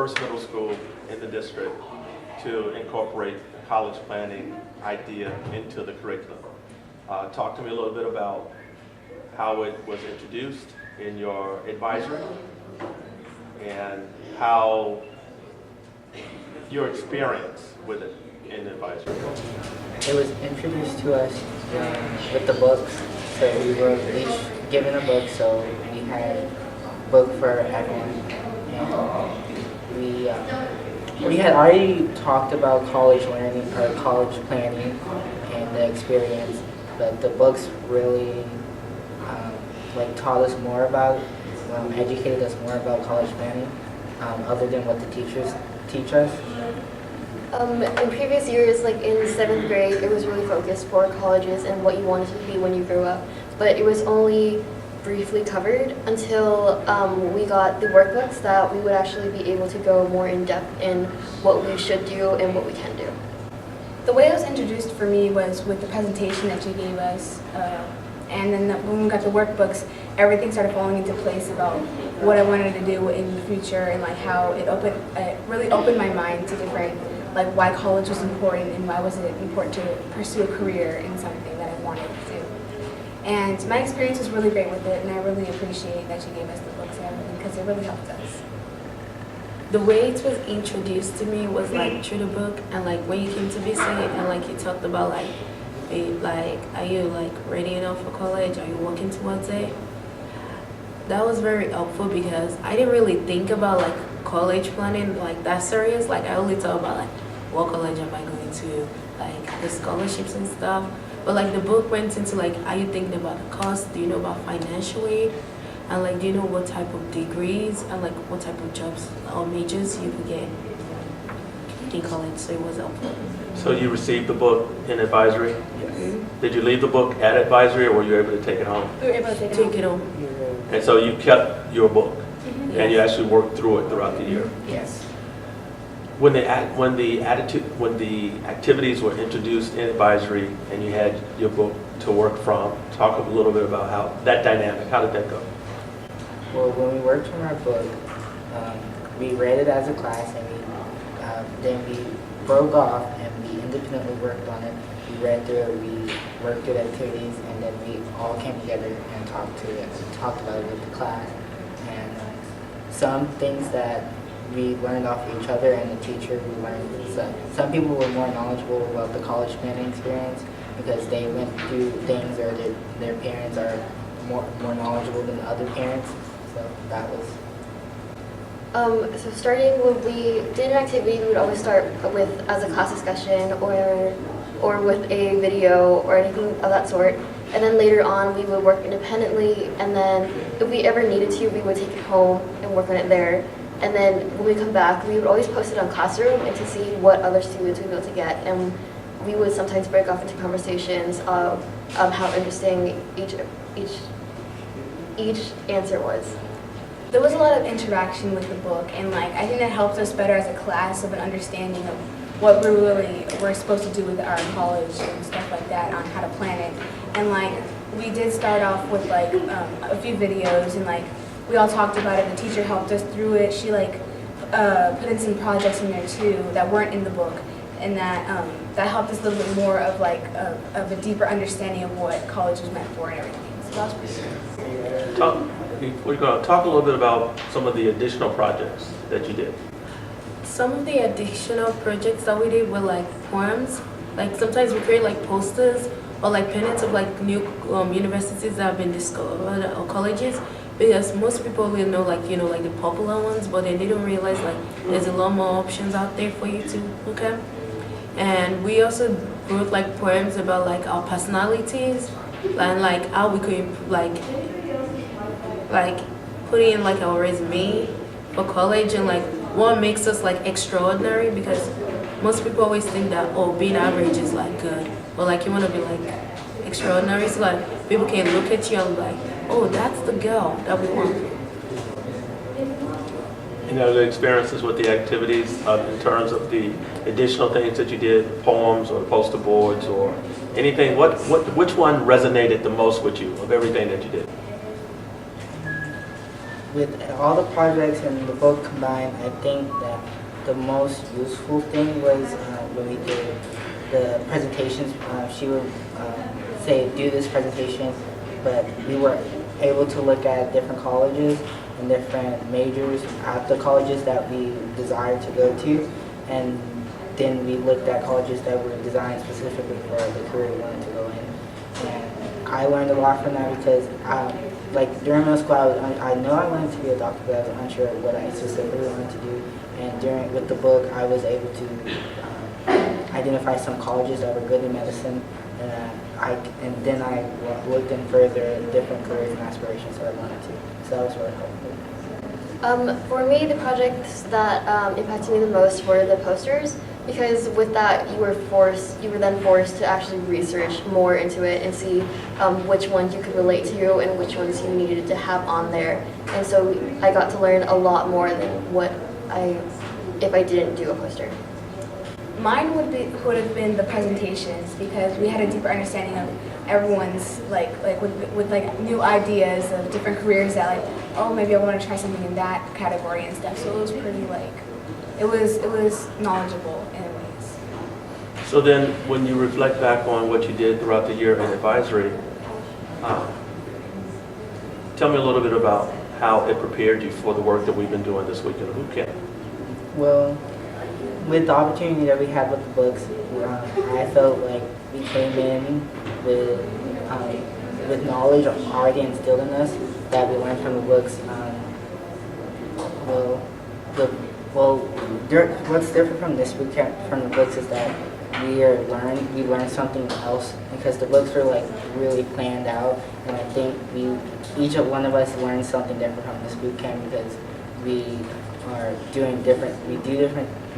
first middle school in the district to incorporate the college planning idea into the curriculum. Talk to me a little bit about how it was introduced in your advisory and how your experience with it in advisory. It was introduced to us with the books. So we were each given a book, so we had a book for everyone. And we had already talked about college learning or college planning and the experience, but the books really taught us more about, educated us more about college planning, other than what the teachers teach us. In previous years, like in 7th grade, it was really focused for colleges and what you wanted to be when you grew up. But it was only briefly covered until we got the workbooks that we would actually be able to go more in depth in what we should do and what we can do. The way it was introduced for me was with the presentation that you gave us. And then when we got the workbooks, everything started falling into place about what I wanted to do in the future and like how it really opened my mind to different, like why college was important and why was it important to pursue a career in something that I wanted to do. And my experience was really great with it, and I really appreciate that you gave us the books and everything because it really helped us. The way it was introduced to me was like through the book, and like when you came to visit and like you talked about like are you like ready enough for college? Are you working towards it? That was very helpful because I didn't really think about like college planning like that serious. Like I only thought about like what college am I going to, like the scholarships and stuff. But like the book went into like, are you thinking about the cost? Do you know about financial aid? And like, do you know what type of degrees and like what type of jobs or majors you could get in college? So it was helpful. So you received the book in advisory? Yes. Mm-hmm. Did you leave the book at advisory, or were you able to take it home? We were able to Take it home. And so you kept your book, Mm-hmm. and you actually worked through it throughout the year. Yes. When the activities were introduced in advisory, and you had your book to work from, talk a little bit about how that dynamic. How did that go? Well, when we worked from our book, we read it as a class, and then we broke off and we independently worked on it. We read through it, we worked through the activities, and then we all came together and talked about it with the class. And some things that we learned off of each other and the teacher, we learned some people were more knowledgeable about the college planning experience because they went through things, or their parents are more knowledgeable than other parents. So that was. So starting when we did an activity, we would always start with as a class discussion or with a video or anything of that sort. And then later on, we would work independently. And then if we ever needed to, we would take it home and work on it there. And then when we come back, we would always post it on Classroom and to see what other students we'd be able to get. And we would sometimes break off into conversations of how interesting each answer was. There was a lot of interaction with the book, and like I think that helped us better as a class of an understanding of what we're supposed to do with our college and stuff like that, on how to plan it. And like we did start off with like a few videos, and like we all talked about it. The teacher helped us through it. She like put in some projects in there too that weren't in the book, and that helped us a little bit more of like of a deeper understanding of what college was meant for and everything. So that was pretty good. We're going to talk a little bit about some of the additional projects that you did. Some of the additional projects that we did were like poems. Like sometimes we create like posters or like pennants of like new universities that have been discovered or colleges, because most people only know like like the popular ones, but then they don't realize like there's a lot more options out there for you to look at. And we also wrote like poems about like our personalities and like how we could like put in like our resume for college, and like what makes us like extraordinary, because most people always think that being average is like good, but like you want to be like extraordinary, so like people can look at you and be like, oh, that's the girl that we want. The experiences with the activities in terms of the additional things that you did, poems or poster boards or anything, which one resonated the most with you of everything that you did? with all the projects in the book combined, I think that the most useful thing was when we did the presentations. She would say, do this presentation, but we were able to look at different colleges and different majors at the colleges that we desired to go to, and then we looked at colleges that were designed specifically for the career we wanted to go in. And I learned a lot from that because like during middle school, I know I wanted to be a doctor, but I was unsure what I specifically wanted to do. And with the book, I was able to identify some colleges that were good in medicine, and then I looked in further different careers and aspirations that I wanted to. So that was really helpful. For me, the projects that impacted me the most were the posters, because with that you were then forced to actually research more into it and see which ones you could relate to and which ones you needed to have on there. And so I got to learn a lot more than what if I didn't do a poster. Mine would have been the presentations, because we had a deeper understanding of everyone's with new ideas of different careers that oh, maybe I want to try something in that category and stuff. So it was pretty it was knowledgeable in ways. So then, when you reflect back on what you did throughout the year in advisory, tell me a little bit about how it prepared you for the work that we've been doing this week in the boot camp. Well, with the opportunity that we had with the books, I felt like we came in with knowledge already instilled in us that we learned from the books. What's different from this boot camp from the books is that we learned something else, because the books were really planned out, and I think each one of us learned something different from this boot camp, because we are doing different. We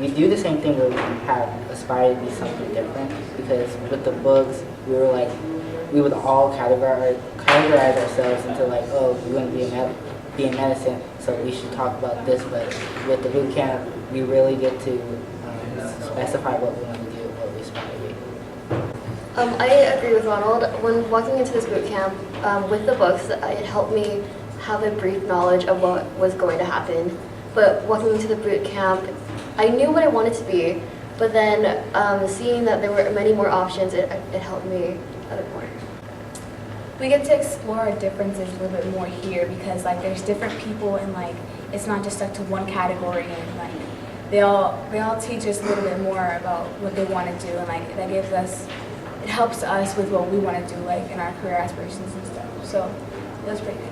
do the same thing, but we have aspired to be something different. Because with the books, we would all categorize ourselves into oh, we want to be in medicine, so we should talk about this. But with the boot camp, we really get to specify what we want to do, what we aspire to be. I agree with Ronald. When walking into this boot camp with the books, it helped me have a brief knowledge of what was going to happen. But walking into the boot camp, I knew what I wanted to be, but then seeing that there were many more options, it helped me a bit more. We get to explore our differences a little bit more here, because there's different people, and it's not just stuck to one category, and they all teach us a little bit more about what they want to do, and it helps us with what we want to do in our career aspirations and stuff. So it was pretty good.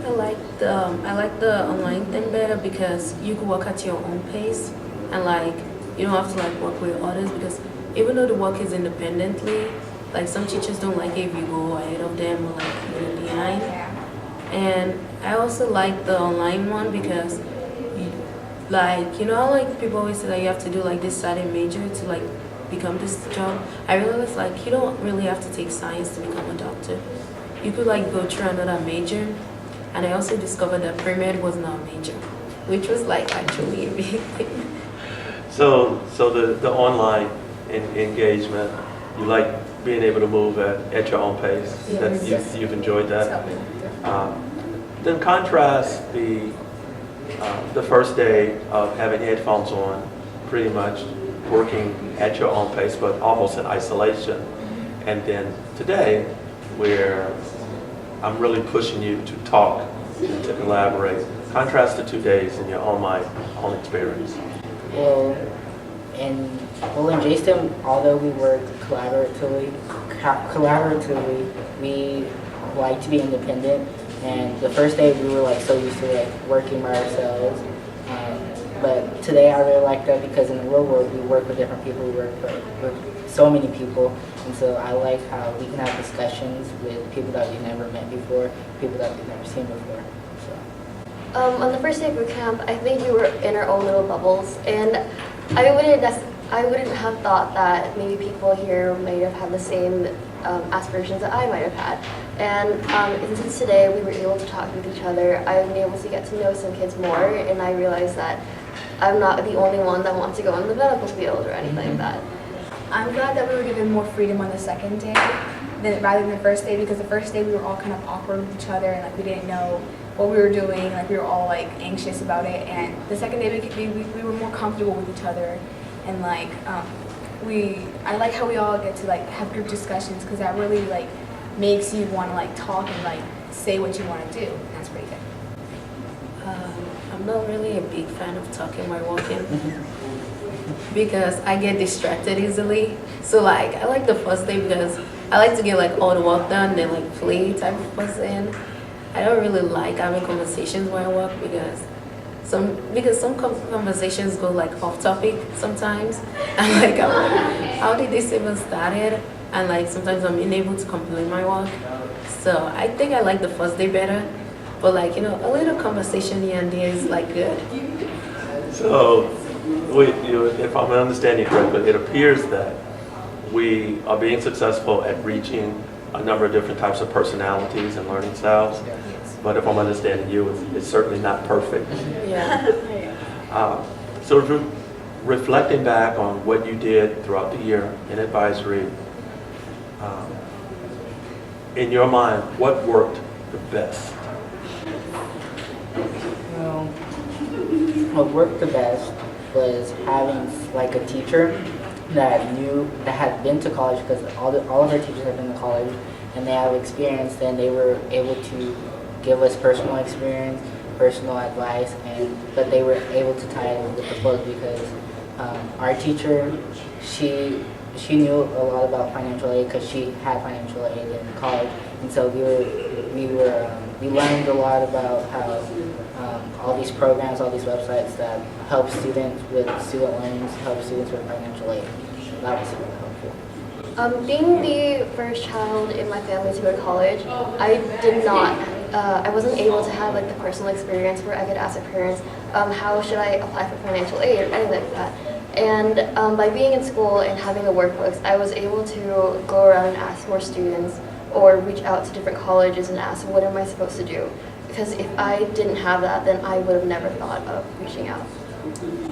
I like the online thing better, because you can work at your own pace, and you don't have to work with others, because even though the work is independently, some teachers don't like it if you go ahead of them or you're behind. Yeah. And I also like the online one, because people always say that you have to do this certain major to become this job. I realized you don't really have to take science to become a doctor. You could go through another major. And I also discovered that pre-med was not a major, which was actually a big thing. So the online engagement, you like being able to move at your own pace. Yes. You've enjoyed that. Then contrast the first day of having headphones on, pretty much working at your own pace, but almost in isolation, and then today, where I'm really pushing you to talk and to collaborate. Contrast the 2 days in your own experience. Well, in JSTEM, although we work collaboratively, we like to be independent. And the first day we were so used to working by ourselves. But today I really like that, because in the real world we work with different people. We work with so many people, and so I like how we can have discussions with people that we've never met before, people that we've never seen before. So. On the first day of boot camp, I think we were in our own little bubbles, and I wouldn't have thought that maybe people here might have had the same aspirations that I might have had. And since today we were able to talk with each other, I've been able to get to know some kids more, and I realized that I'm not the only one that wants to go in the medical field or anything like that. I'm glad that we were given more freedom on the second day rather than the first day, because the first day we were all kind of awkward with each other, and we didn't know what we were doing. Like we were all like anxious about it. And the second day we were more comfortable with each other, and like I like how we all get to like have group discussions, because that really like makes you want to like talk and like say what you want to do. And that's pretty good. I'm not really a big fan of talking while walking because I get distracted easily. So like I like the first day because I like to get like all the work done, then like play type of person. I don't really like having conversations while I walk because some conversations go like off topic sometimes. I'm like, how did this even started? And like sometimes I'm unable to complete my work. So I think I like the first day better. But like, a little conversation here and there is like good. So, if I'm understanding correctly, it appears that we are being successful at reaching a number of different types of personalities and learning styles. But if I'm understanding you, it's certainly not perfect. Yeah. So reflecting back on what you did throughout the year in advisory, in your mind, what worked the best? What worked the best was having like a teacher that had been to college, because all of our teachers have been to college and they have experience, and they were able to give us personal experience, personal advice, but they were able to tie it with the book, because our teacher, she knew a lot about financial aid because she had financial aid in college, and so we learned a lot about how all these programs, all these websites that help students with student loans, help students with financial aid. That was really helpful. Being the first child in my family to go to college, I wasn't able to have like the personal experience where I could ask my parents, how should I apply for financial aid or anything like that. And by being in school and having the workbooks, I was able to go around and ask more students or reach out to different colleges and ask, what am I supposed to do? Because if I didn't have that, then I would have never thought of reaching out.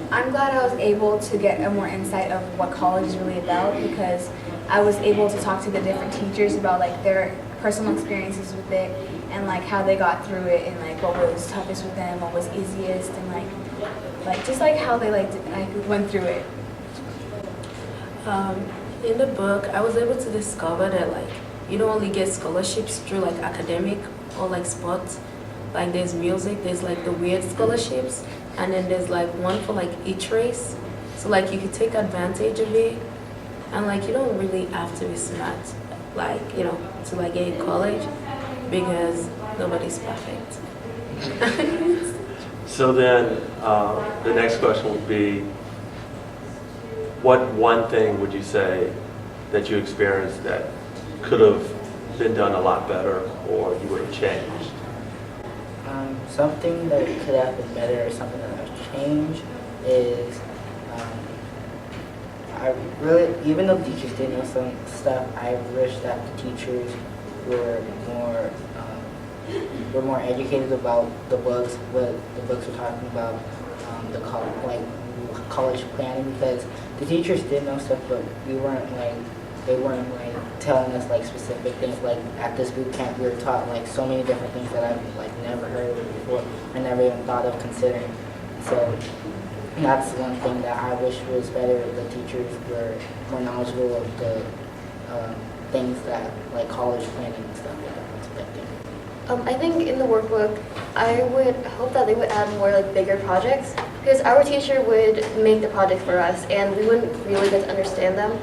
I'm glad I was able to get a more insight of what college is really about, because I was able to talk to the different teachers about like their personal experiences with it, and like how they got through it, and like what was toughest with them, what was easiest, and like just like how they went through it. In the book, I was able to discover that like you don't only get scholarships through like academic or like sports. Like there's music, there's like the weird scholarships, and then there's like one for like each race. So like you could take advantage of it, and like you don't really have to be smart, like to like get in college, because nobody's perfect. So then, the next question would be, what one thing would you say that you experienced that could have been done a lot better, or you would have changed? Something that could have been better, or something that I've changed, is I really, even though teachers did know some stuff, I wish that the teachers were more educated about the books, what the books were talking about, college planning, because the teachers did know stuff, but they weren't telling us like specific things. Like at this boot camp, we were taught like so many different things that I've like never heard of before, I never even thought of considering. So that's one thing that I wish was better. The teachers were more knowledgeable of the things that like college planning and stuff like that. I think in the workbook, I would hope that they would add more like bigger projects, because our teacher would make the projects for us and we wouldn't really get to understand them.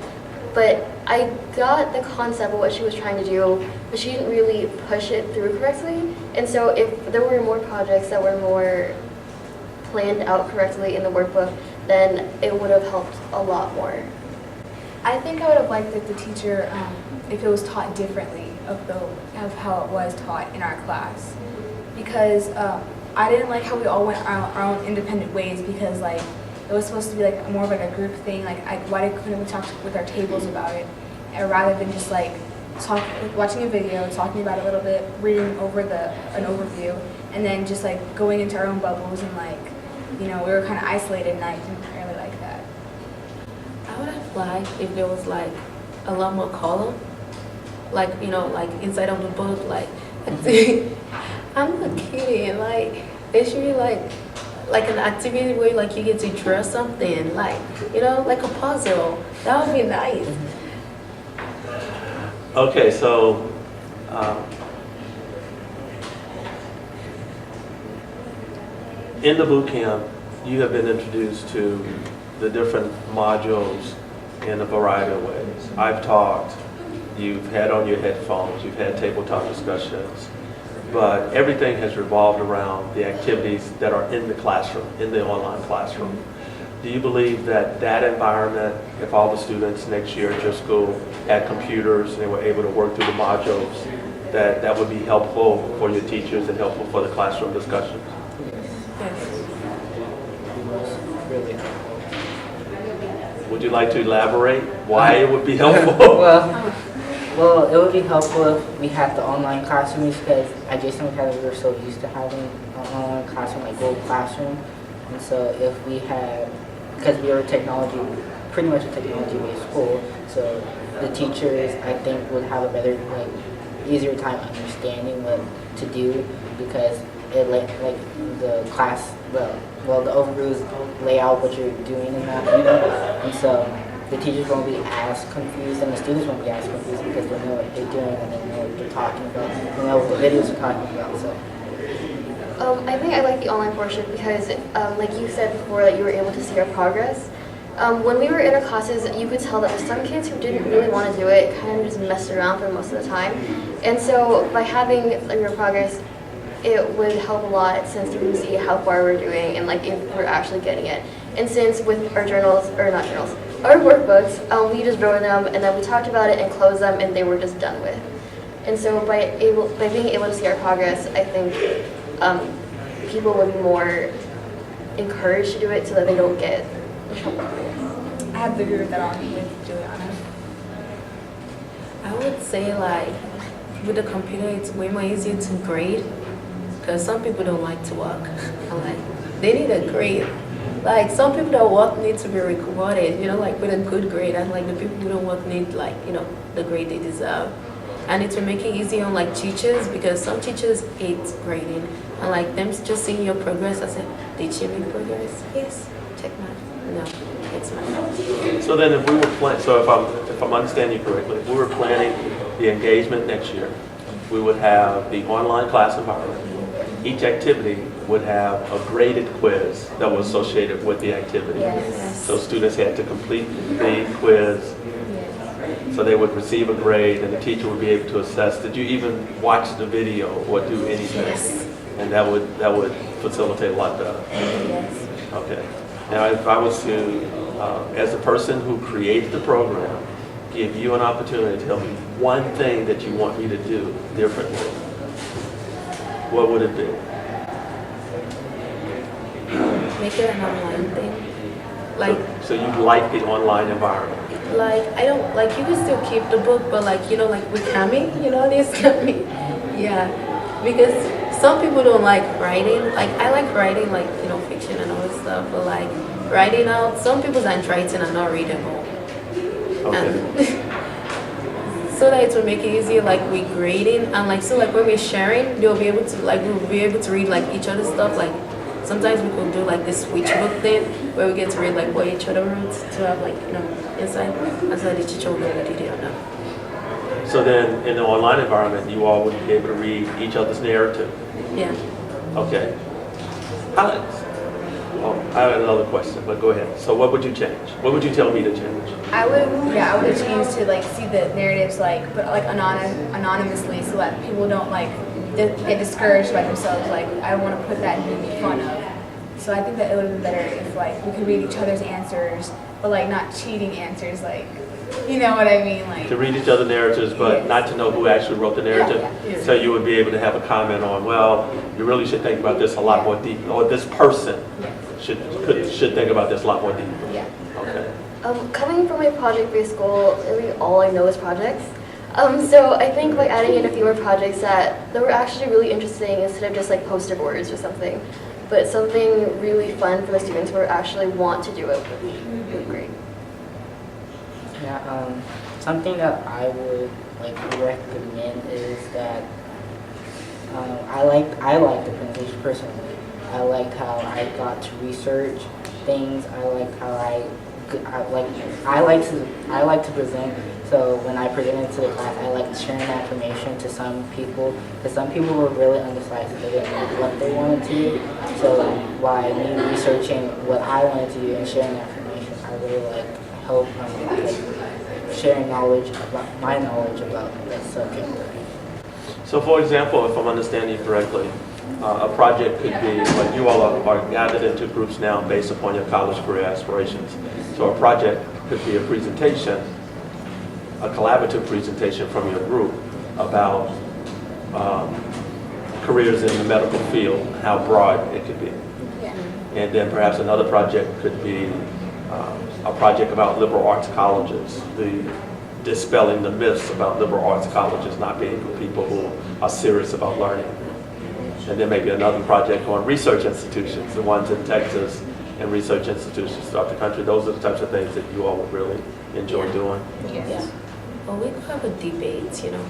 But I got the concept of what she was trying to do, but she didn't really push it through correctly. And so if there were more projects that were more planned out correctly in the workbook, then it would have helped a lot more. I think I would have liked if the teacher, if it was taught differently of how it was taught in our class, because I didn't like how we all went our own independent ways, because like it was supposed to be like more of like a group thing. Like why couldn't we talk with our tables about it, and rather than just like watching a video, talking about it a little bit, reading over an overview, and then just like going into our own bubbles, and like we were kind of isolated, and I didn't really like that. I would have liked if there was like a lot more color, like like inside of the book, like I'm not kidding. Like, there should be like an activity where like you get to draw something, like, you know, like a puzzle. That would be nice. Okay, so in the boot camp, you have been introduced to the different modules in a variety of ways. I've talked, you've had on your headphones, you've had tabletop discussions, but everything has revolved around the activities that are in the classroom, in the online classroom. Do you believe that that environment, if all the students next year at your school had computers and they were able to work through the modules, that that would be helpful for your teachers and helpful for the classroom discussions? Yes. Really helpful. Would you like to elaborate why it would be helpful? Well, it would be helpful if we had the online classrooms because at JSTEM we were so used to having an online classroom, like Google Classroom. And so if we had, because we were technology, pretty much a technology-based school, so the teachers, I think, would have a better, like, easier time understanding what to do because it like the class, the overviews lay out what you're doing in that, you know, and so the teachers won't be as confused and the students won't be as confused because they know what they're doing and they know what they're talking about, they know what the videos are talking about. So. I think I like the online portion because, like you said before, that you were able to see our progress. When we were in our classes, you could tell that there's some kids who didn't really want to do it, kind of just messed around for most of the time. And so by having your progress, it would help a lot since you can see how far we're doing and like if we're actually getting it. And since with our journals, or not journals, our workbooks, we just wrote them and then we talked about it and closed them and they were just done with. And so by being able to see our progress, I think people would be more encouraged to do it so that they don't get in trouble. I have to agree with that on with Juliana. I would say like with the computer, it's way more easier to grade because some people don't like to work. And, like they need a grade. Like some people that work need to be rewarded, you know, like with a good grade, and like the people who don't work need like, you know, the grade they deserve. And it will make it easy on like teachers because some teachers hate grading and like them just seeing your progress. I said, did you make progress? Yes. Check mine. No, it's mine. So then if we were planning, so if I'm understanding you correctly, if we were planning the engagement next year, we would have the online class environment. Each activity would have a graded quiz that was associated with the activity. Yes. So students had to complete the quiz. So they would receive a grade and the teacher would be able to assess, did you even watch the video or do anything? Yes. And that would facilitate a lot better. Yes. Okay. Now if I was to, as the person who created the program, give you an opportunity to tell me one thing that you want me to do differently, what would it be? Make it an online thing. Like, So you like the online environment? like I don't like you can still keep the book, but like you know, like with Cami, you know, this Cami, yeah, because some people don't like writing. Like I like writing, like you know, fiction and all this stuff, but like writing out, some people's handwriting are not readable. Okay. And so that it will make it easier, like with grading and like so like when we're sharing, they'll be able to like we'll be able to read like each other's stuff. Like sometimes we could do like this switch book thing where we get to read like what each other wrote to have like you know inside, and so the teacher will know what you did or not. So then in the online environment, you all would be able to read each other's narrative? Yeah. Okay. I have another question, but go ahead. So what would you change? What would you tell me to change? I would change to like see the narratives like but like anonymously so that people don't like get discouraged by themselves. Like I don't want to put that and be fun of. So I think that it would have been better if like we could read each other's answers, but like not cheating answers. Like you know what I mean? Like To read each other's narratives, but Yes. not to know who actually wrote the narrative? Yeah. So you would be able to have a comment on, well, you really should think about this a lot more deep, or this person should think about this a lot more deeply. yeah. Okay. Coming from a project-based school, really all I know is projects. So I think by adding in a few more projects that were actually really interesting instead of just like poster boards or something, but something really fun for the students who actually want to do it would be really great. Yeah, something that I would like recommend is that I liked the presentation personally. I liked how I got to research things. I liked how I like to present. So when I presented to the class, I liked sharing that information to some people, because some people were really undecided. They didn't know what they wanted to do. So by me researching what I wanted to do and sharing that information, I really sharing knowledge about my knowledge about that subject. So for example, if I'm understanding you correctly, a project could be, like you all are gathered into groups now based upon your college career aspirations. So a project could be a presentation, a collaborative presentation from your group about careers in the medical field, how broad it could be. Yeah. And then perhaps another project could be a project about liberal arts colleges, dispelling the myths about liberal arts colleges not being for people who are serious about learning. And then maybe another project on research institutions, the ones in Texas and research institutions throughout the country. Those are the types of things that you all would really enjoy doing. Yeah. Well, we could have a debate, you know,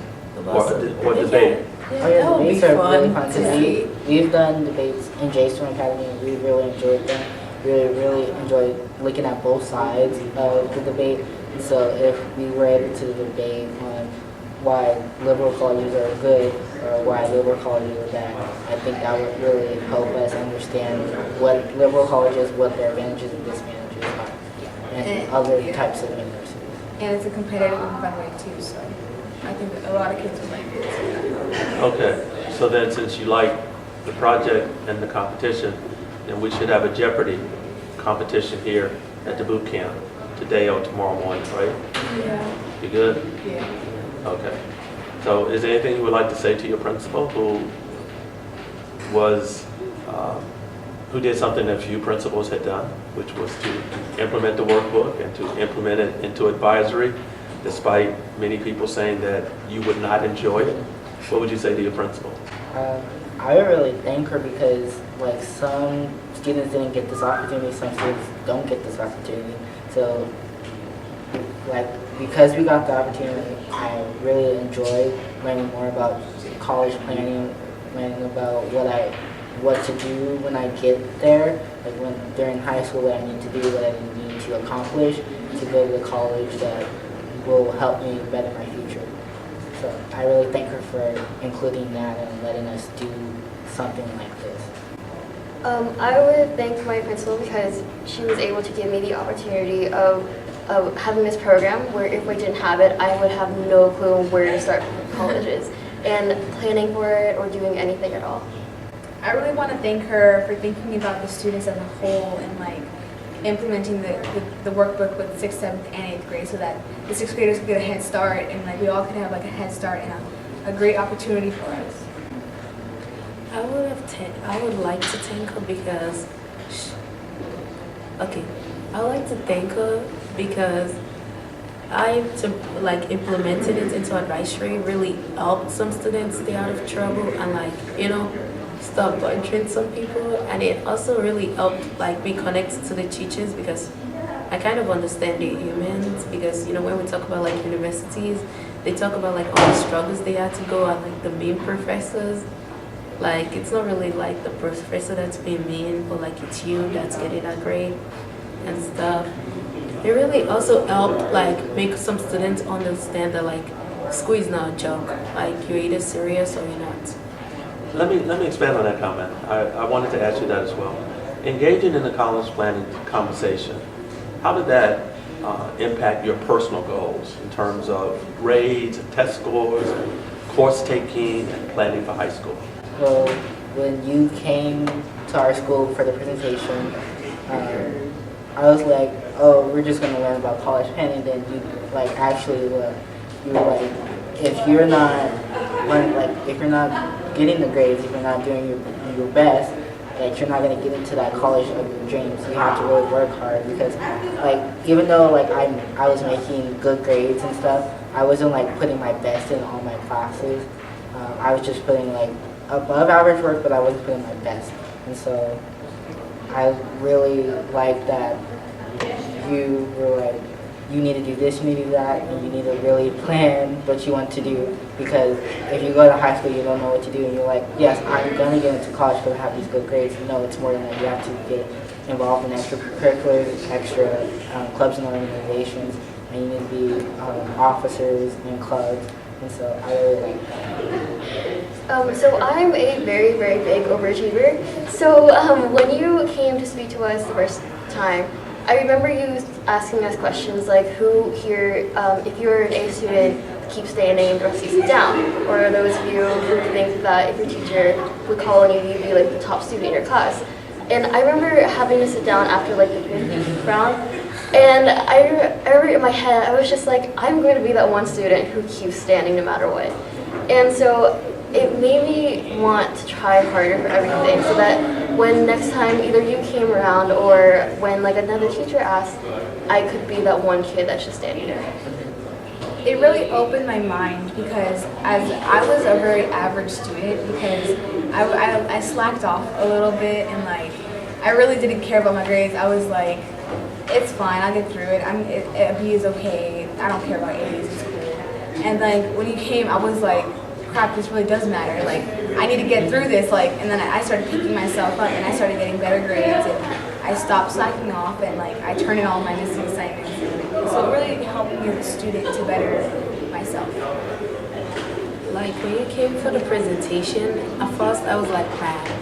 Or debate. Yeah, Oh yeah, that would be debates are really fun fun to to see. see. We've done debates in JSTEM Academy and we really enjoyed them. Really enjoyed looking at both sides of the debate. And so if we were able to debate on why liberal colleges are good or why liberal colleges are bad, I think that would really help us understand what liberal colleges, what their advantages and disadvantages are, and other types of universities. And it's a competitive and fun way too, so I think that a lot of kids would like it. Okay, so then since you like the project and the competition, then we should have a Jeopardy competition here at the boot camp today or tomorrow morning, right? Yeah. You good? Yeah. Okay. So is there anything you would like to say to your principal who did something that few principals had done, which was to implement the workbook and to implement it into advisory, despite many people saying that you would not enjoy it? What would you say to your principal? I would really thank her because like some students didn't get this opportunity, some students don't get this opportunity. So like because we got the opportunity, I really enjoyed learning more about college planning, learning about what to do when I get there, like when during high school, what I need to do, what I need to accomplish to go to the college that will help me better my future. So I really thank her for including that and letting us do something like this. I would thank my principal because she was able to give me the opportunity of having this program where if I didn't have it, I would have no clue where to start colleges and planning for it or doing anything at all. I really want to thank her for thinking about the students as a whole and like implementing the workbook with 6th, 7th, and 8th grade so that the 6th graders could get a head start and like we all could have like a head start and a great opportunity for us. I would like to thank her because, I would like to thank her because implemented it into advisory really helped some students stay out of trouble and like, you know, stop lecturing some people, and it also really helped like be connected to the teachers because I kind of understand the humans because, you know, when we talk about like universities, they talk about like all the struggles they had to go and like the mean professors. Like it's not really like the professor that's being mean, but like it's you that's getting a grade and stuff. It really also helped like make some students understand that like school is not a joke. Like you're either serious or you're not. Let me expand on that comment. I wanted to ask you that as well. Engaging in the college planning conversation, how did that impact your personal goals in terms of grades and test scores and course taking and planning for high school? Well, when you came to our school for the presentation, I was like, oh, we're just going to learn about college planning. Then you like actually you were like, if you're not getting the grades, if you're not doing your best, like you're not going to get into that college of your dreams. You have to really work hard because like even though like I was making good grades and stuff, I wasn't like putting my best in all my classes. I was just putting like above average work, but I wasn't putting my best. And so I really like that you were like, you need to do this, you need to do that, and you need to really plan what you want to do. Because if you go to high school, you don't know what to do, and you're like, yes, I'm going to get into college because I have these good grades. No, it's more than that. You have to get involved in extracurriculars, extra clubs and organizations, and you need to be officers in clubs. And so I really like that. So I'm a very, very big overachiever. So when you came to speak to us the first time, I remember you asking us questions like, who here, if you're an A student, keep standing and the rest of you sit down? Or are those of you who think that if your teacher would call on you, you'd be like the top student in your class? And I remember having to sit down after like the 50th round. And I remember in my head, I was just like, I'm going to be that one student who keeps standing no matter what. And so it made me want to try harder for everything so that when next time either you came around or when like another teacher asked, I could be that one kid that's just standing there. It really opened my mind because as I was a very average student because I slacked off a little bit and like I really didn't care about my grades. I was like, it's fine, I'll get through it. A B is okay. I don't care about A's, it's cool. And like when you came, I was like, crap, this really does matter. Like I need to get through this. Like and then I started picking myself up and I started getting better grades and I stopped slacking off and like I turned in all my missing assignments. So it really helped me as a student to better myself. Like when you came for the presentation, at first I was like mad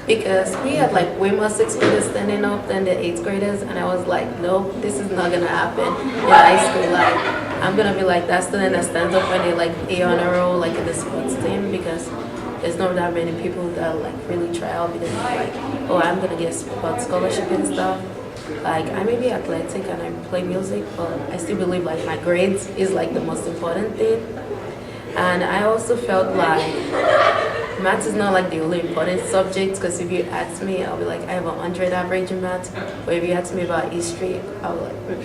because we had like way more 6th graders standing up than the 8th graders, and I was like, nope, this is not gonna happen in high school. Like I'm gonna be like that student that stands up when they like A on a roll like in the sports team because there's not that many people that like really try out because like, oh, I'm gonna get sports scholarship and stuff. Like I may be athletic and I play music, but I still believe like my grades is like the most important thing. And I also felt like math is not like the only important subject because if you ask me, I'll be like, I have 100 average in math. But if you ask me about history, I'll be like,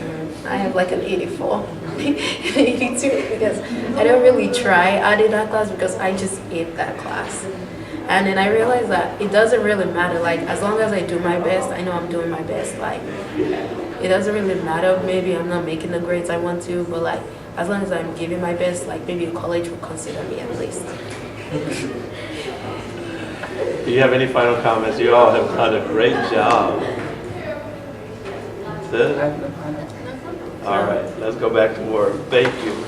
I have like an 84, 82 because I don't really try out in that class because I just hate that class. And then I realized that it doesn't really matter. Like as long as I do my best, I know I'm doing my best. Like it doesn't really matter. Maybe I'm not making the grades I want to, but like as long as I'm giving my best, like maybe the college will consider me at least. Do you have any final comments? You all have done a great job. That's it? All right, let's go back to work. Thank you.